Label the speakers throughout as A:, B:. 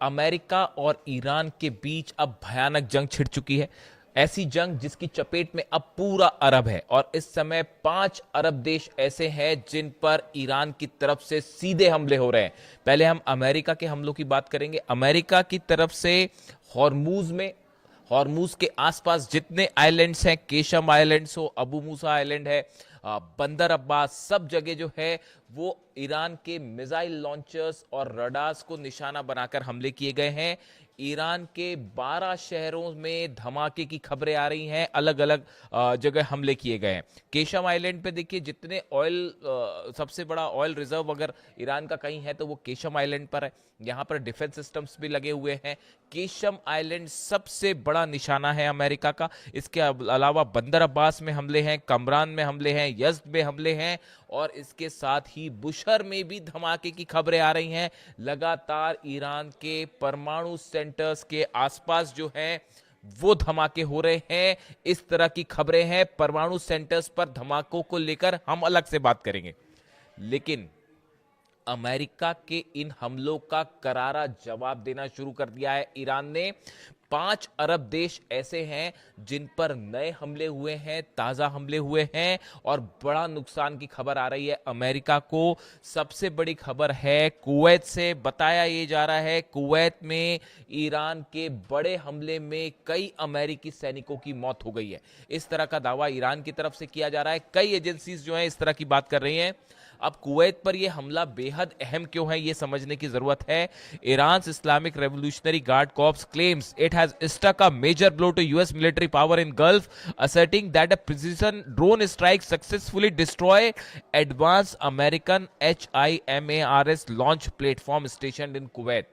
A: America और Iran के बीच अब भयानक जंग छिड़ चुकी है। ऐसी जंग जिसकी चपेट में अब पूरा अरब है और इस समय 5 अरब देश ऐसे हैं जिन पर ईरान की तरफ से सीधे हमले हो रहे हैं। पहले हम अमेरिका के हमलों की बात करेंगे। अमेरिका की तरफ से हॉर्मूज के आसपास जितने आइलैंड्स हैं, केशम आइलैंड्स हो, अबू मूसा आइलैंड है, बंदर अब्बास, सब जगह जो है वो ईरान के मिसाइल लॉन्चर्स और रडार्स को निशाना बनाकर हमले किए गए हैं। ईरान के 12 शहरों में धमाके की खबरें आ रही हैं, अलग अलग जगह हमले किए गए हैं। केशम आइलैंड पे देखिए, जितने सबसे बड़ा ऑयल रिजर्व अगर ईरान का कहीं है तो वो केशम आइलैंड पर है। यहाँ पर डिफेंस सिस्टम्स भी लगे हुए हैं। केशम आइलैंड सबसे बड़ा निशाना है अमेरिका का। इसके अलावा बंदर अब्बास में हमले हैं, कमरान में हमले हैं, यज़्द में हमले हैं और इसके साथ ही बुशहर में भी धमाके की खबरें आ रही हैं। लगातार ईरान के परमाणु सेंटर्स के आसपास जो हैं वो धमाके हो रहे हैं। इस तरह की खबरें हैं। परमाणु सेंटर्स पर धमाकों को लेकर हम अलग से बात करेंगे, लेकिन अमेरिका के इन हमलों का करारा जवाब देना शुरू कर दिया है ईरान ने। 5 अरब देश ऐसे हैं जिन पर नए हमले हुए हैं, ताजा हमले हुए हैं और बड़ा नुकसान की खबर आ रही है अमेरिका को। सबसे बड़ी खबर है कुवैत से। बताया ये जा रहा है कुवैत में ईरान के बड़े हमले में कई अमेरिकी सैनिकों की मौत हो गई है। इस तरह का दावा ईरान की तरफ से किया जा रहा है। कई एजेंसीज जो हैं इस तरह की बात कर रही हैं। अब कुवैत पर यह हमला बेहद अहम क्यों है, यह समझने की जरूरत है। Iran Islamic Revolutionary Guard corps claims it has struck a major blow to US military power in Gulf, asserting that a precision drone strike successfully destroyed advanced American HIMARS launch platform stationed in Kuwait.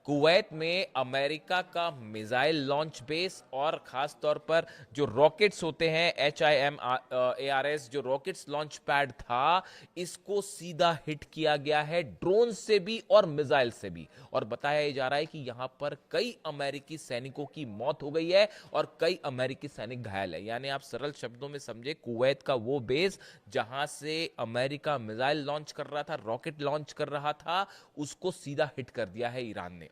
A: Kuwait में America का missile launch base और खास तौर पर जो rockets होते हैं, HIMARS जो रॉकेट्स लॉन्च पैड था, इसको सीधा हिट किया गया है ड्रोन से भी और मिसाइल से भी। और बताया जा रहा है कि यहां पर कई अमेरिकी सैनिकों की मौत हो गई है और कई अमेरिकी सैनिक घायल है। यानी आप सरल शब्दों में समझे, कुवैत का वो बेस जहां से अमेरिका मिसाइल लॉन्च कर रहा था, रॉकेट लॉन्च कर रहा था, उसको सीधा हिट कर दिया है ईरान ने।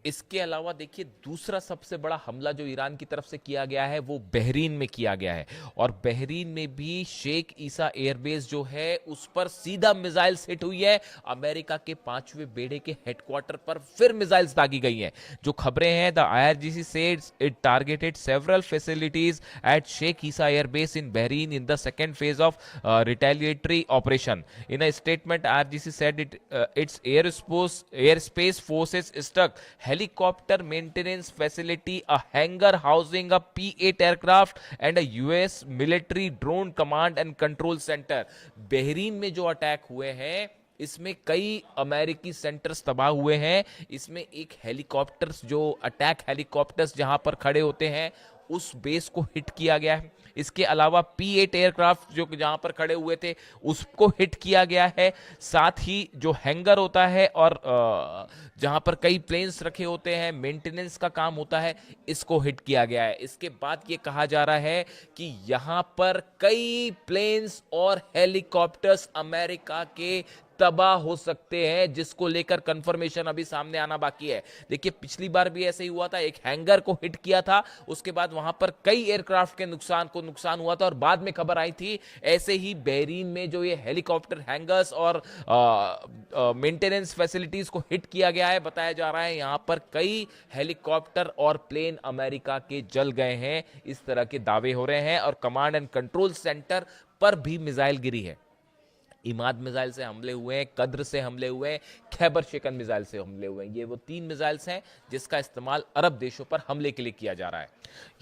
A: इसके अलावा देखिए, दूसरा सबसे बड़ा हमला जो ईरान की तरफ से किया गया है वो बहरीन में किया गया है और बहरीन में भी शेख ईसा एयरबेस जो है उस पर सीधा मिसाइल्स हिट हुई है। अमेरिका के 5वें बेड़े के हेडक्वार्टर पर फिर मिसाइल्स दागी गई हैं। जो खबरें हैं, द IRGC सेड्स it targeted several facilities at Sheikh Isa airbase in Bahrain in the second phase of retaliatory operation. In a statement, IRGC said its airspace forces struck helicopter maintenance facility, a hangar housing a P-8 aircraft and a US military drone command and control center. Bahrain में जो attack हुए हैं इसमें कई अमेरिकी centres तबाह हुए हैं। इसमें एक हेलीकॉप्टर्स, जो अटैक हेलीकॉप्टर्स जहां पर खड़े होते हैं, उस बेस को हिट किया गया है। इसके अलावा P-8 एयरक्राफ्ट जो जहां पर खड़े हुए थे उसको हिट किया गया है। साथ ही जो हैंगर होता है और जहां पर कई प्लेन्स रखे होते हैं, मेंटेनेंस का काम होता है, इसको हिट किया गया है। इसके बाद ये कहा जा रहा है कि यहां पर कई प्लेन्स और हेलीकॉप्टर्स अमेरिका के तबाह हो सकते हैं, जिसको लेकर कंफर्मेशन अभी सामने आना बाकी है। देखिए, पिछली बार भी ऐसे ही हुआ था, एक हैंगर को हिट किया था, उसके बाद वहां पर कई एयरक्राफ्ट के नुकसान हुआ था और बाद में खबर आई थी ऐसे ही बहरीन में जो ये हेलीकॉप्टर हैंगर्स और मेंटेनेंस फैसिलिटीज को हिट किया गया है। बताया जा रहा है यहां पर कई हेलीकॉप्टर और प्लेन अमेरिका के जल गए हैं, इस तरह के दावे हो रहे हैं। और कमांड एंड कंट्रोल सेंटर पर भी मिसाइल गिरी है। इमाद मिसाइल से हमले हुए हैं, कद्र से हमले हुए हैं, खैबर शेकन मिसाइल से हमले हुए हैं। ये वो 3 मिसाइल्स हैं जिसका इस्तेमाल अरब देशों पर हमले के लिए किया जा रहा है।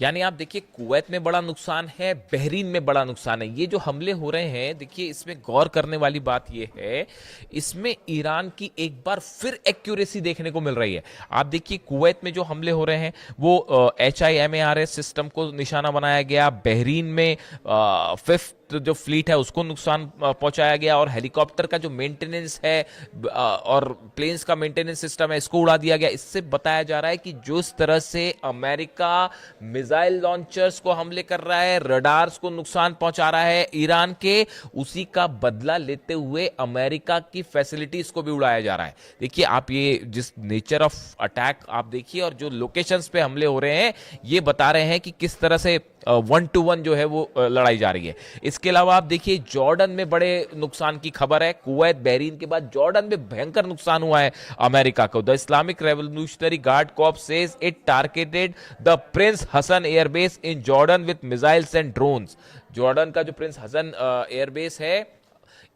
A: यानी आप देखिए, कुवैत में बड़ा नुकसान है, बहरीन में बड़ा नुकसान है। ये जो हमले हो रहे हैं, देखिए इसमें गौर करने वाली बात ये है, इसमें ईरान की एक बार फिर एक्यूरेसी देखने को मिल रही है। आप देखिए, कुवैत में जो हमले हो रहे हैं वो HIMARS सिस्टम को निशाना बनाया गया। बहरीन में 5th जो फ्लीट है उसको नुकसान पहुंचाया गया, और हेलीकॉप्टर का जो मेंटेनेंस है और प्लेन्स का मेंटेनेंस सिस्टम है इसको उड़ा दिया गया। इससे बताया जा रहा है कि जो इस तरह से अमेरिका मिसाइल लॉन्चर्स को हमले कर रहा है, रडार्स को नुकसान पहुंचा रहा है ईरान के, उसी का बदला लेते हुए अमेरिका की फैसिलिटीज को भी उड़ाया जा रहा है। देखिए आप ये जिस नेचर ऑफ अटैक आप देखिए और जो लोकेशंस पे हमले हो रहे हैं ये बता रहे हैं कि किस तरह से 1-to-1 जो है वो लड़ाई जा रही है। इसके अलावा आप देखिए जॉर्डन में बड़े नुकसान की खबर है। कुवैत बहरीन के बाद जॉर्डन में भयंकर नुकसान हुआ है अमेरिका को। The Islamic Revolutionary Guard Corps says it targeted the Prince Hassan airbase in Jordan with missiles and drones. Jordan का जो प्रिंस हसन एयरबेस है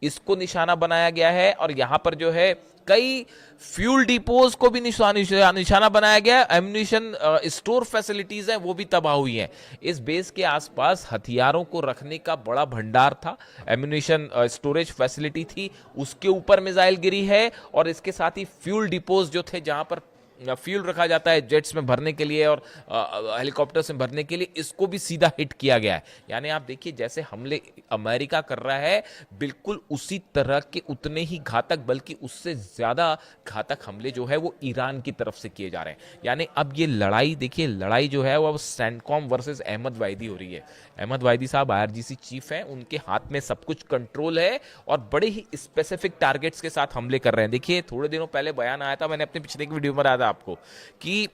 A: इसको निशाना बनाया गया है, और यहां पर जो है कई फ्यूल डिपोज को भी निशाना बनाया गया। एम्यूनिशन स्टोर फैसिलिटीज हैं वो भी तबाह हुई हैं। इस बेस के आसपास हथियारों को रखने का बड़ा भंडार था, एम्यूनिशन स्टोरेज फैसिलिटी थी, उसके ऊपर मिसाइल गिरी है, और इसके साथ ही फ्यूल डिपोज जो थे जहां पर फ्यूल रखा जाता है जेट्स में भरने के लिए और हेलीकॉप्टर्स में भरने के लिए, इसको भी सीधा हिट किया गया है। यानी आप देखिए जैसे हमले अमेरिका कर रहा है बिल्कुल उसी तरह के उतने ही घातक बल्कि उससे ज्यादा घातक हमले जो है वो ईरान की तरफ से किए जा रहे हैं। यानी अब ये लड़ाई देखिए, लड़ाई जो है वो अब सेंटकॉम वर्सेस अहमद वाहिदी हो रही है। अहमद वाहिदी साहब आईआरजीसी चीफ हैं, उनके हाथ में सब कुछ कंट्रोल है और बड़े ही स्पेसिफिक टारगेट्स के साथ हमले कर रहे हैं। देखिए थोड़े दिनों पहले बयान आया था, मैंने अपने पिछले एक वीडियो में बताया था आपको कि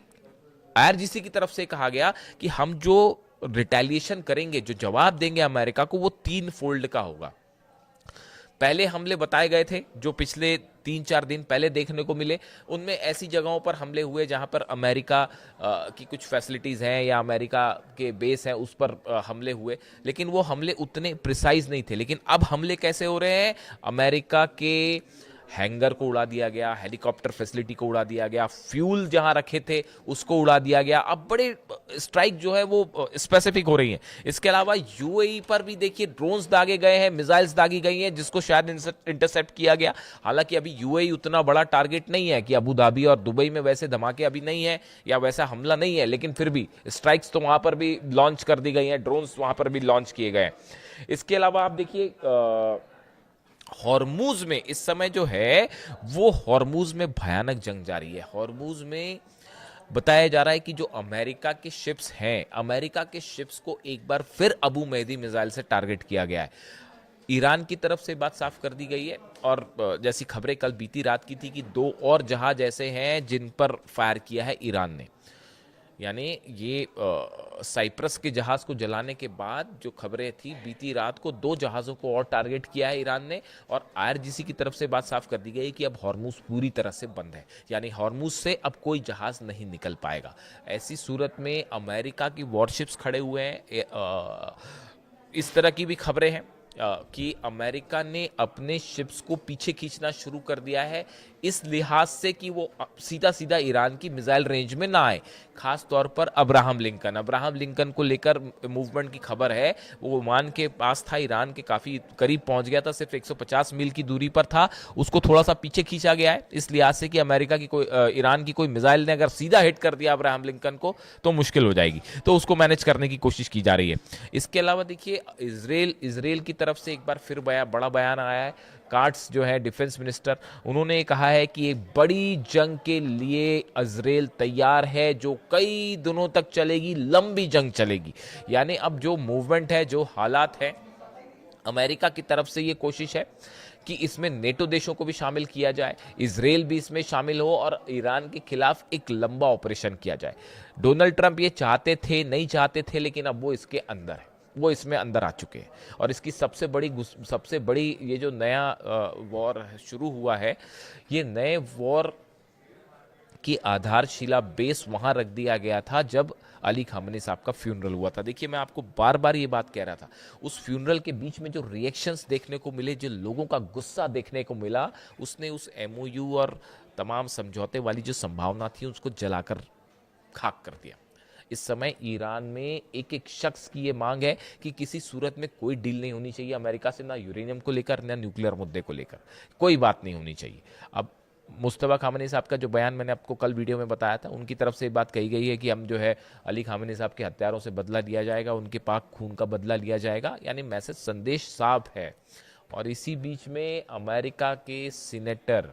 A: आईआरजीसी की तरफ से कहा गया कि हम जो रिटेलिएशन करेंगे, जो जवाब देंगे अमेरिका को, वो 3 फोल्ड का होगा। पहले हमले बताए गए थे जो पिछले 3-4 दिन पहले देखने को मिले, उनमें ऐसी जगहों पर हमले हुए जहां पर अमेरिका की कुछ फैसिलिटीज हैं या अमेरिका के बेस हैं उस पर हमले हुए, लेकिन वो हमले उतने प्रिसाइज नहीं थे। लेकिन अब हमले कैसे हो रहे हैं, अमेरिका के हैंगर को उड़ा दिया गया, हेलीकॉप्टर फैसिलिटी को उड़ा दिया गया, फ्यूल जहां रखे थे उसको उड़ा दिया गया। अब बड़े स्ट्राइक जो है वो स्पेसिफिक हो रही हैं। इसके अलावा यूएई पर भी देखिए ड्रोन्स दागे गए हैं, मिसाइल्स दागी गई हैं जिसको शायद इंटरसेप्ट किया गया। हालांकि अभी यूएई उतना बड़ा टारगेट नहीं है कि अबू धाबी और दुबई में वैसे धमाके अभी नहीं है या वैसा हमला नहीं है, लेकिन फिर भी स्ट्राइक्स तो वहां पर भी लॉन्च कर दी गई हैं, ड्रोन्स वहां पर भी लॉन्च किए गए हैं। इसके अलावा आप देखिए हॉर्मूज में इस समय जो है वो हॉर्मूज में भयानक जंग जारी है। हॉर्मूज में बताया जा रहा है कि जो अमेरिका के शिप्स हैं, अमेरिका के शिप्स को एक बार फिर अबू मेहदी मिसाइल से टारगेट किया गया है। ईरान की तरफ से बात साफ कर दी गई है, और जैसी खबरें कल बीती रात की थी कि 2 और जहाज ऐसे हैं जिन पर फायर किया है ईरान ने। यानी ये साइप्रस के जहाज को जलाने के बाद जो खबरें थी बीती रात को 2 जहाजों को और टारगेट किया है ईरान ने, और आईआरजीसी की तरफ से बात साफ कर दी गई कि अब हॉर्मूज पूरी तरह से बंद है, यानी हॉर्मूज से अब कोई जहाज नहीं निकल पाएगा। ऐसी सूरत में अमेरिका की वॉरशिप्स खड़े हुए हैं। इस तरह की भी खबरें हैं कि अमेरिका ने अपने शिप्स को पीछे खींचना शुरू कर दिया है, इस लिहाज से कि वो सीधा सीधा ईरान की मिसाइल रेंज में ना आए। खास तौर पर अब्राहम लिंकन को लेकर मूवमेंट की खबर है। वो ओमान के पास था, ईरान के काफ़ी करीब पहुंच गया था, सिर्फ 150 मील की दूरी पर था, उसको थोड़ा सा पीछे खींचा गया है इस लिहाज से कि अमेरिका की ईरान की कोई मिसाइल ने अगर सीधा हिट कर दिया अब्राहम लिंकन को तो मुश्किल हो जाएगी, तो उसको मैनेज करने की कोशिश की जा रही है। इसके अलावा देखिए इसराइल की तरफ से एक बार फिर बड़ा बयान आया है। कार्ट्स जो है डिफेंस मिनिस्टर, उन्होंने कहा है कि एक बड़ी जंग के लिए इजराइल तैयार है जो कई दिनों तक चलेगी, लंबी जंग चलेगी। यानी अब जो मूवमेंट है, जो हालात है, अमेरिका की तरफ से ये कोशिश है कि इसमें नेटो देशों को भी शामिल किया जाए, इजराइल भी इसमें शामिल हो और ईरान के खिलाफ एक लंबा ऑपरेशन किया जाए। डोनाल्ड ट्रंप ये चाहते थे, नहीं चाहते थे, लेकिन अब वो इसके अंदर है, वो इसमें अंदर आ चुके हैं। और इसकी सबसे बड़ी ये जो नया वॉर शुरू हुआ है, ये नए वॉर की आधारशिला बेस वहां रख दिया गया था जब अली खामनी साहब का फ्यूनरल हुआ था। देखिए मैं आपको बार बार ये बात कह रहा था, उस फ्यूनरल के बीच में जो रिएक्शंस देखने को मिले, जो लोगों का गुस्सा देखने को मिला, उसने उस एमओयू और तमाम समझौते वाली जो संभावना थी उसको जलाकर खाक कर दिया। इस समय ईरान में एक एक शख्स की ये मांग है कि किसी सूरत में कोई डील नहीं होनी चाहिए अमेरिका से, ना यूरेनियम को लेकर ना न्यूक्लियर मुद्दे को लेकर, कोई बात नहीं होनी चाहिए। अब मुस्तफा खामनी साहब का जो बयान मैंने आपको कल वीडियो में बताया था, उनकी तरफ से बात कही गई है कि हम जो है अली खामनी साहब के हत्यारों से बदला लिया जाएगा, उनके पाक खून का बदला लिया जाएगा, यानी मैसेज संदेश साफ है। और इसी बीच में अमेरिका के सीनेटर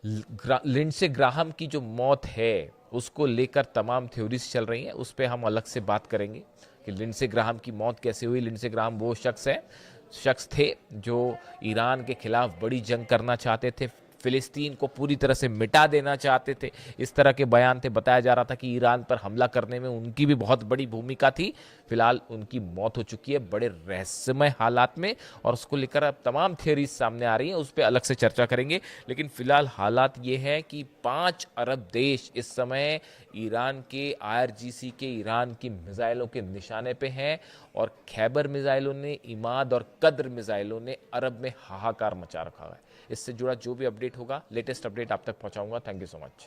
A: लिंडसे ग्राहम की जो मौत है उसको लेकर तमाम थ्योरीज चल रही हैं, उस पर हम अलग से बात करेंगे कि लिंडसे ग्राहम की मौत कैसे हुई। लिंडसे ग्राहम वो शख्स थे जो ईरान के खिलाफ बड़ी जंग करना चाहते थे, फिलिस्तीन को पूरी तरह से मिटा देना चाहते थे, इस तरह के बयान थे। बताया जा रहा था कि ईरान पर हमला करने में उनकी भी बहुत बड़ी भूमिका थी। फिलहाल उनकी मौत हो चुकी है बड़े रहस्यमय हालात में, और उसको लेकर अब तमाम थियरीज सामने आ रही हैं, उस पर अलग से चर्चा करेंगे। लेकिन फिलहाल हालात ये है कि 5 अरब देश इस समय ईरान के IRGC के ईरान की मिसाइलों के निशाने पे हैं, और खैबर मिसाइलों ने, इमाद और कद्र मिसाइलों ने अरब में हाहाकार मचा रखा है। इससे जुड़ा जो भी अपडेट होगा, लेटेस्ट अपडेट आप तक पहुंचाऊंगा। Thank you so much.